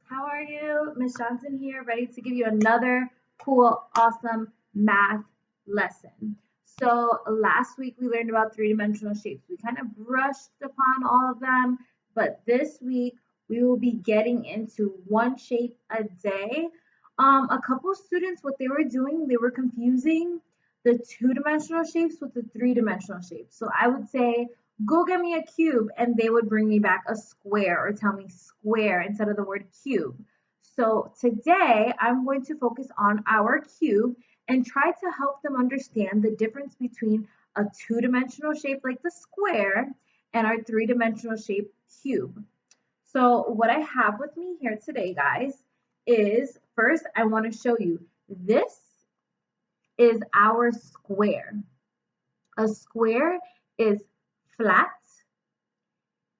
How are you? Miss Johnson here, ready to give you another cool, awesome math lesson. So last week we learned about three-dimensional shapes. We kind of brushed upon all of them, but this week we will be getting into one shape a day. A couple students, what they were doing, they were confusing the two-dimensional shapes with the three-dimensional shapes. So I would say, go get me a cube, and they would bring me back a square or tell me square instead of the word cube. So today I'm going to focus on our cube and try to help them understand the difference between a two-dimensional shape like the square and our three-dimensional shape cube. So what I have with me here today, guys, is first I want to show you this is our square. A square is flat.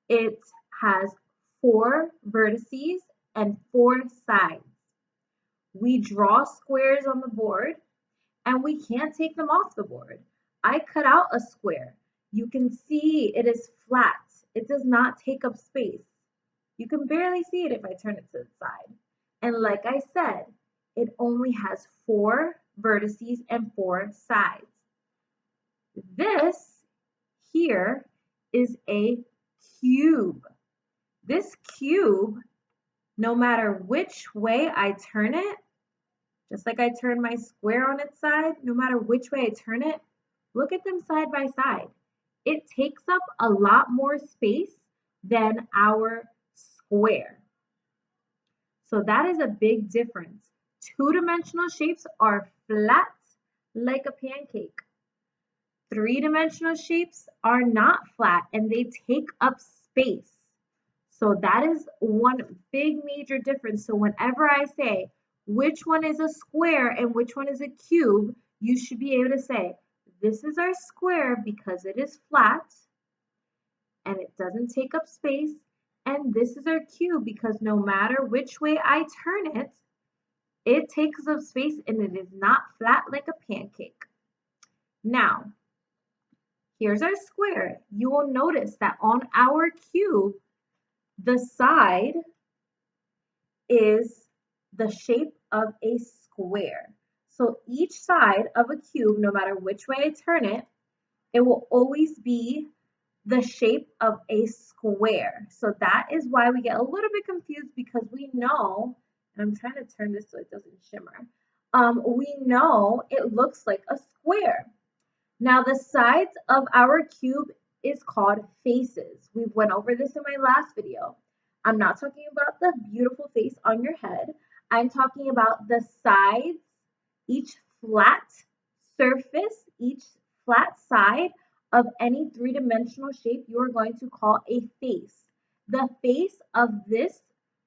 It has four vertices and four sides. We draw squares on the board and we can't take them off the board. I cut out a square. You can see it is flat. It does not take up space. You can barely see it if I turn it to the side. And like I said, it only has four vertices and four sides. This here is a cube. This cube, no matter which way I turn it, just like I turn my square on its side, no matter which way I turn it, look at them side by side. It takes up a lot more space than our square. So that is a big difference. Two-dimensional shapes are flat like a pancake. Three-dimensional shapes are not flat and they take up space. So that is one big major difference. So whenever I say which one is a square and which one is a cube, you should be able to say, this is our square because it is flat and it doesn't take up space. And this is our cube because no matter which way I turn it, it takes up space and it is not flat like a pancake. Now, here's our square. You will notice that on our cube, the side is the shape of a square. So each side of a cube, no matter which way I turn it, it will always be the shape of a square. So that is why we get a little bit confused because we know, and I'm trying to turn this so it doesn't shimmer. We know it looks like a square. Now the sides of our cube is called faces. We went over this in my last video. I'm not talking about the beautiful face on your head. I'm talking about the sides, each flat surface, each flat side of any three-dimensional shape you are going to call a face. The face of this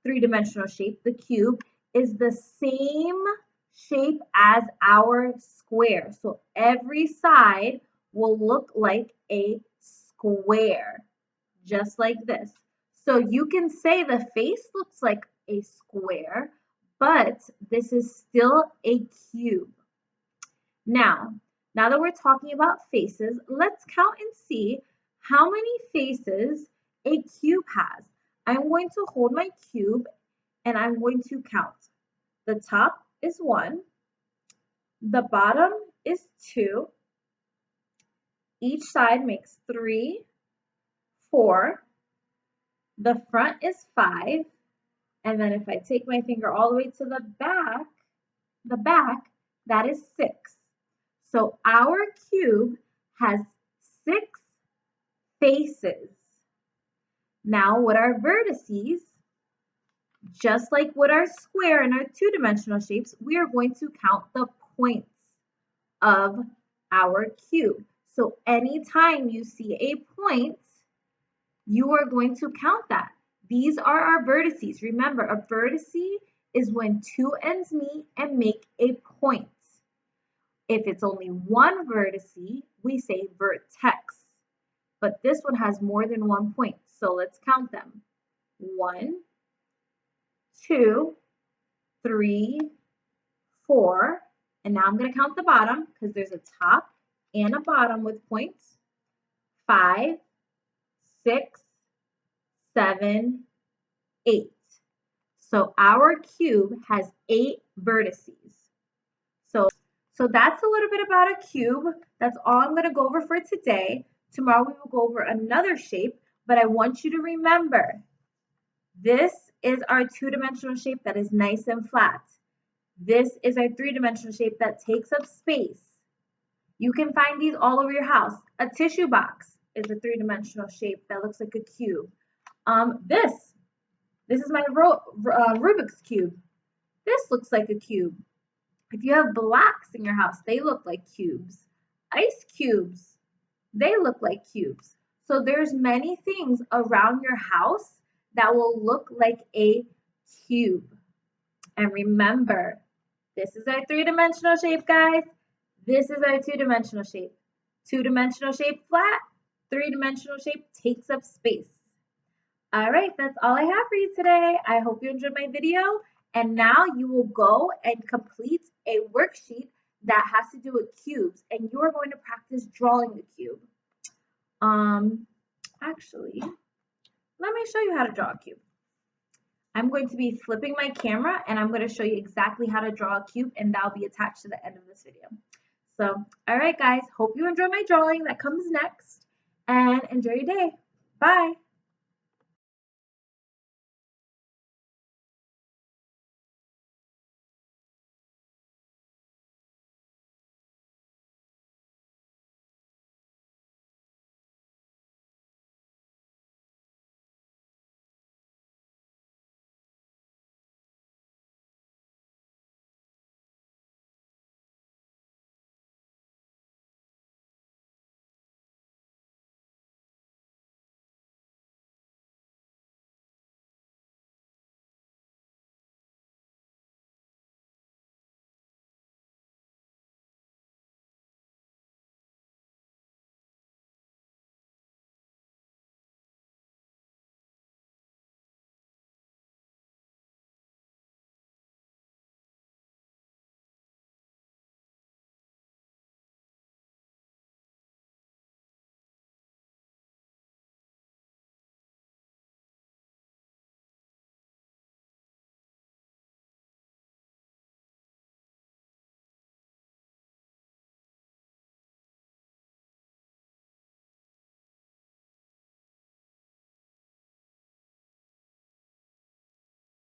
three-dimensional shape, the cube, is the same shape as our square. So every side will look like a square, just like this. So you can say the face looks like a square, but this is still a cube. Now that we're talking about faces, let's count and see how many faces a cube has. I'm going to hold my cube and I'm going to count. The top is 1, the bottom is 2, each side makes 3, 4, the front is 5, and then if I take my finger all the way to the back, that is 6. So our cube has 6 faces. Now with our vertices, just like with our square and our two-dimensional shapes, we are going to count the points of our cube. So anytime you see a point, you are going to count that. These are our vertices. Remember, a vertice is when two ends meet and make a point. If it's only one vertice, we say vertex. But this one has more than one point. So let's count them. 1, 2, 3, 4. And now I'm going to count the bottom because there's a top and a bottom with points. 5, 6, 7, 8. So our cube has 8 vertices. So that's a little bit about a cube. That's all I'm going to go over for today. Tomorrow we will go over another shape, but I want you to remember, this is our two-dimensional shape that is nice and flat. This is our three-dimensional shape that takes up space. You can find these all over your house. A tissue box is a three-dimensional shape that looks like a cube. This is my Rubik's Cube. This looks like a cube. If you have blocks in your house, they look like cubes. Ice cubes, they look like cubes. So there's many things around your house that will look like a cube. And remember, this is our three-dimensional shape, guys. This is our two-dimensional shape. Two-dimensional shape flat, three-dimensional shape takes up space. All right, that's all I have for you today. I hope you enjoyed my video. And now you will go and complete a worksheet that has to do with cubes. And you are going to practice drawing the cube. Actually, let me show you how to draw a cube. I'm going to be flipping my camera and I'm going to show you exactly how to draw a cube, and that'll be attached to the end of this video. So, all right, guys, hope you enjoy my drawing that comes next, and enjoy your day. Bye.